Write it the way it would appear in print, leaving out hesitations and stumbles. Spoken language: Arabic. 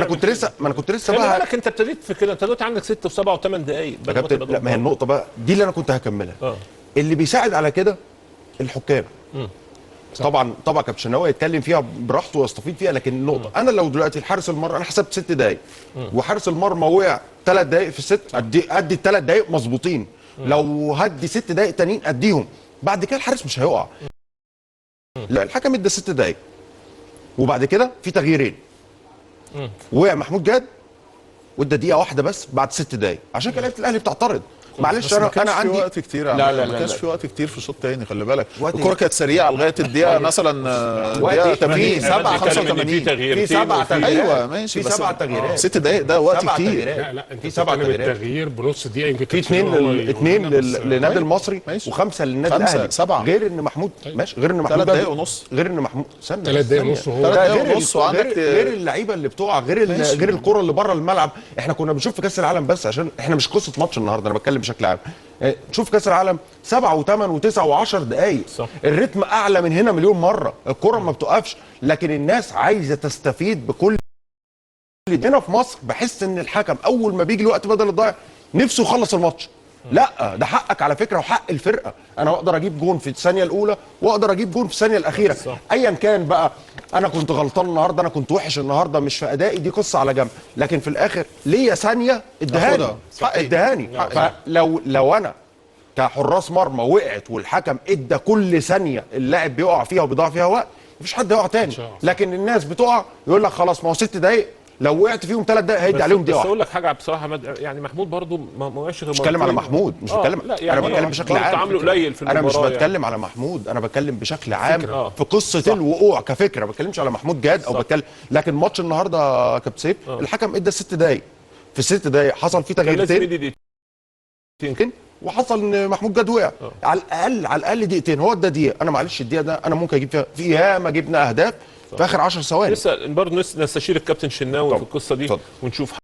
كنت لسه خلي بقى. بالك انت ابتديت في كده، انت دلوقتي عندك 6 و7 و8 دقائق. لا، ما هي النقطه بقى دي اللي انا كنت هكملها. اللي بيساعد على كده الحكام. طبعا كابتن شناوي يتكلم فيها براحته ويستفيد فيها، لكن النقطه انا لو دلوقتي الحارس المرمى انا حسبت 6 دقائق وحارس المرمى وقع 3 دقائق في الست، ادي ال3 دقائق مظبوطين. لو هدي 6 دقائق تانيين اديهم، بعد كده الحارس مش هيقع. لا، الحكم ادى 6 دقائق وبعد كده في تغييرين. وقع محمود جاد وادى دقيقه واحده بس بعد 6 دقائق، عشان كده لعيبه الاهلي بتعترض. معلش انا عندي في وقت كتير. لا ما كانش في وقت كتير في الشوط الثاني، خلي بالك الكره كانت سريعه لغايه الدقيقه مثلا دقيقه 80 85 في 7 تغييرات. ايوه ماشي، في 7 تغييرات 6 دقائق ده وقت كتير. لا انت في 7 تغييرات التغيير بنص دقيقه يمكن في 2 للنادي المصري و5 للنادي الاهلي. 7 غير ان محمود ماشي، غير ان محمود 3 دقائق ونص، غير ان محمود 3 دقائق ونص، هو 3 دقائق ونص وعندك غير اللعيبه اللي بتقع، غير الكره اللي بره الملعب. احنا كنا بنشوف في كاس العالم، بس عشان احنا مش قصه ماتش النهارده، انا بتكلم بشكل عام. شوف كاس العالم 7 و8 و9 و10 دقائق، الريتم اعلى من هنا مليون مره، الكره ما بتوقفش، لكن الناس عايزه تستفيد بكل. هنا في مصر بحس ان الحكم اول ما بيجي الوقت بدل الضايع نفسه يخلص الماتش. لا، ده حقك على فكره وحق الفرقه. انا اقدر اجيب جون في الثانيه الاولى واقدر اجيب جون في الثانيه الاخيره، ايا كان بقى. انا كنت غلطان النهارده، انا كنت وحش النهارده، مش في ادائي، دي قصه على جنب، لكن في الاخر ليا ثانيه ادهاني. فلو انا كحراس مرمى وقعت والحكم ادى كل ثانيه اللاعب بيقع فيها وبيضيع فيها وقت، مفيش حد يقع تاني. لكن الناس بتقع يقول لك خلاص، ما هو 6 دقائق، لو وقعت فيهم 3 دقائق هيدي عليهم دقيقه. بس اقول لك حاجه بصراحه، يعني محمود برضو ما وقعش غير. مش بتكلم على محمود، مش بتكلم، يعني انا بتكلم بشكل عام. تعامله قليل في المباراه، انا مش بتكلم على محمود، انا بتكلم بشكل عام في قصه الوقوع كفكره، ما بتكلمش على محمود جاد او بتكلم. لكن ماتش النهارده يا كابتن سيف الحكم ادى 6 دقائق، في ال6 دقائق حصل فيه تغييرتين يمكن، وحصل ان محمود جاد وقع. على الاقل دقيقتين، هو ادى دقيقه. انا معلش الدقيقه ده انا ممكن اجيب فيها في ياما جبنا اهداف في اخر 10 ثواني. لسه برضه نستشير الكابتن شناوي في القصه دي ونشوف